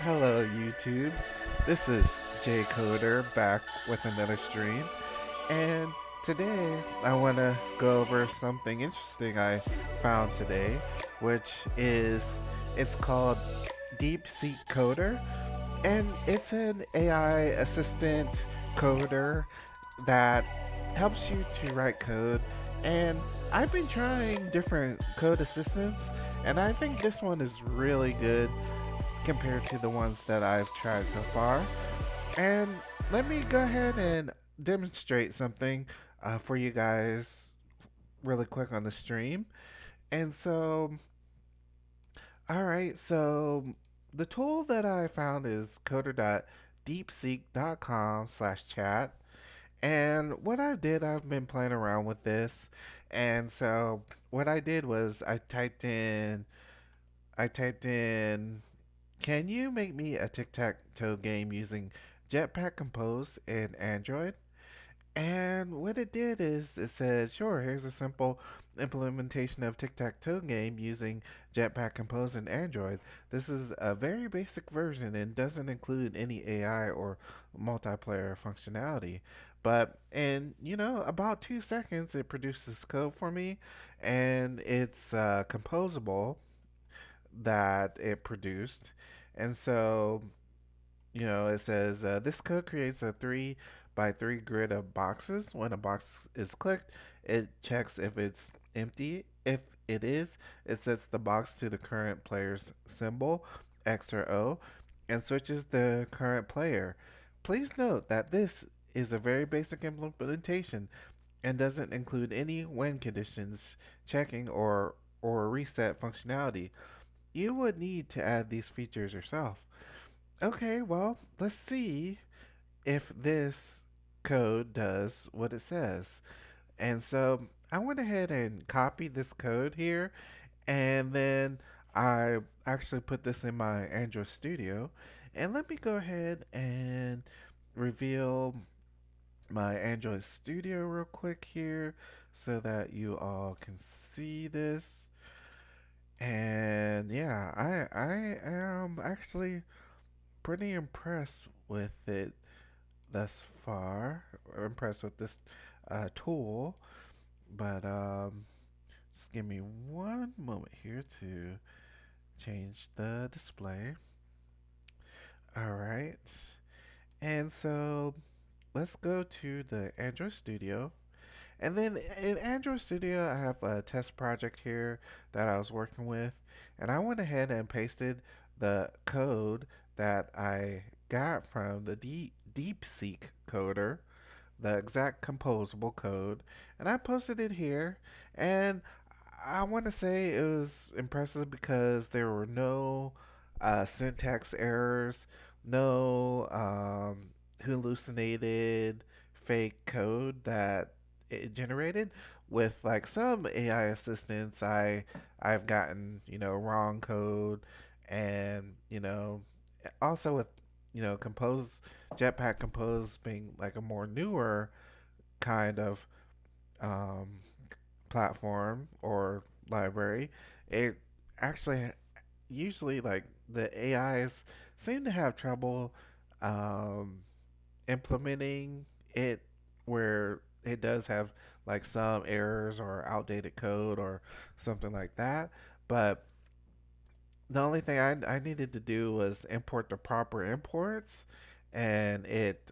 Hello, YouTube. This is J Coder back with another stream, and today I want to go over something interesting I found today, which is it's called DeepSeek Coder, and it's an AI assistant coder that helps you to write code. And I've been trying different code assistants, and I think this one is really good compared to the ones that I've tried so far. And let me go ahead and demonstrate something for you guys really quick on the stream. And so, all right, so the tool that I found is coder.deepseek.com/chat. And what I did, I've been playing around with this. And so what I did was I typed in, can you make me a tic-tac-toe game using Jetpack Compose in Android? And what it did is it said, sure, here's a simple implementation of tic-tac-toe game using Jetpack Compose in Android. This is a very basic version and doesn't include any AI or multiplayer functionality. But in, about 2 seconds, it produces code for me, and it's composable that it produced. And so, it says this code creates a 3 by 3 grid of boxes. When a box is clicked, it checks if it's empty. If it is, it sets the box to the current player's symbol, X or O, and switches the current player. Please note that this is a very basic implementation and doesn't include any win conditions, checking, or reset functionality. You would need to add these features yourself. Okay, well, let's see if this code does what it says. And so I went ahead and copied this code here, and then I actually put this in my Android Studio. And let me go ahead and reveal my Android Studio real quick here so that you all can see this. And yeah, I am actually pretty impressed with it thus far. Impressed with this tool, but just give me one moment here to change the display. All right, and so let's go to the Android Studio. And then in Android Studio, I have a test project here that I was working with, and I went ahead and pasted the code that I got from the DeepSeek Coder, the exact composable code, and I posted it here. And I want to say it was impressive because there were no syntax errors, no hallucinated fake code that it generated. With like some AI assistants, I've gotten wrong code, and also with Compose Jetpack Compose being like a more newer kind of um, platform or library, it actually usually like the AIs seem to have trouble um, implementing it where it does have like some errors or outdated code or something like that. But the only thing I needed to do was import the proper imports, and it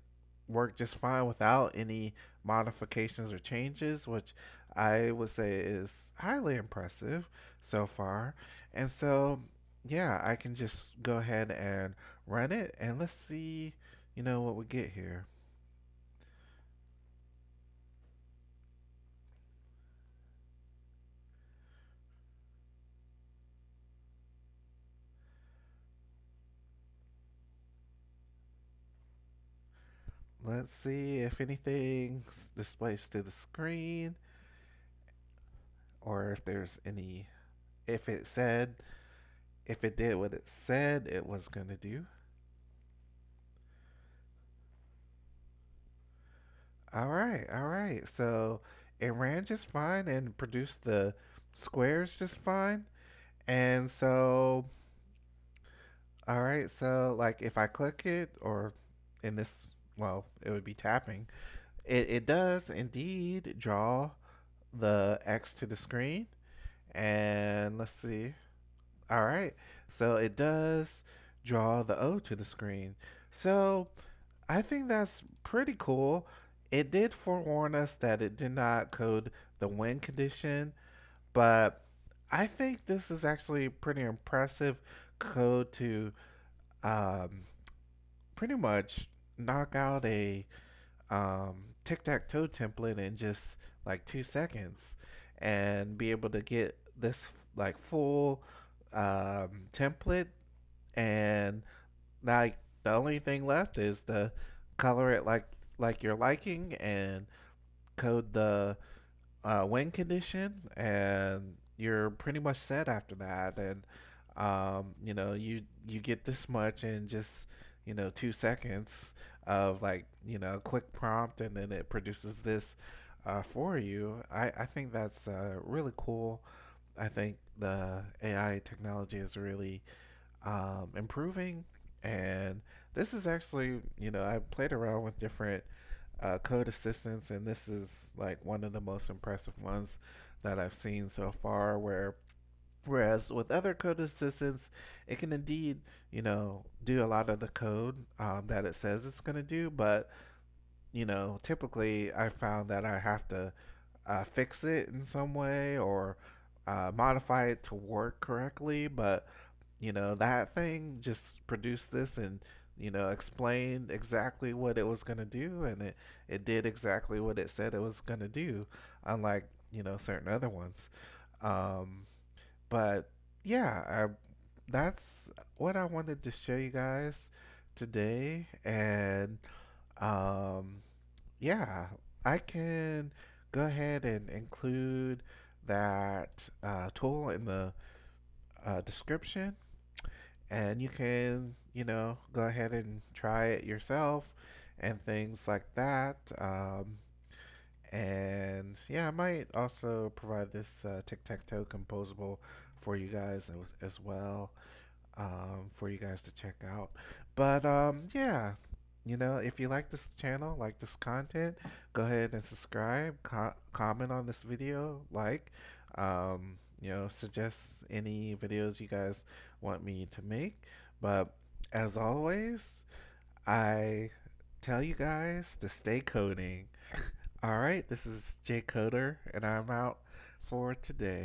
worked just fine without any modifications or changes, which I would say is highly impressive so far. And so, yeah, I can just go ahead and run it, and let's see, what we get here. Let's see if anything displays to the screen, or if there's any, if it said, if it did what it said it was going to do. All right, all right. So it ran just fine and produced the squares just fine. And so, all right. right, so like if I click it, or in this, well, it would be tapping. It does indeed draw the X to the screen. And let's see. All right. So it does draw the O to the screen. So I think that's pretty cool. It did forewarn us that it did not code the win condition, but I think this is actually pretty impressive code to um, pretty much knock out a tic-tac-toe template in just like 2 seconds and be able to get this like full template. And like the only thing left is to color it like you're liking and code the win condition, and you're pretty much set after that. And you get this much in just 2 seconds of like quick prompt, and then it produces this for you. I think that's really cool. I think the AI technology is really improving. And this is actually, I played around with different code assistants, and this is like one of the most impressive ones that I've seen so far. Whereas with other code assistants, it can indeed, do a lot of the code that it says it's going to do, but typically I found that I have to fix it in some way, or modify it to work correctly. But that thing just produced this and explained exactly what it was going to do, and it did exactly what it said it was going to do, unlike certain other ones. Um, but yeah, that's what I wanted to show you guys today. And um, yeah, I can go ahead and include that tool in the description, and you can go ahead and try it yourself and things like that. And yeah, I might also provide this tic-tac-toe composable for you guys as well, for you guys to check out. But yeah, if you like this channel, like this content, go ahead and subscribe, comment on this video, like, suggest any videos you guys want me to make. But as always, I tell you guys to stay coding. All right, this is Jay Coder, and I'm out for today.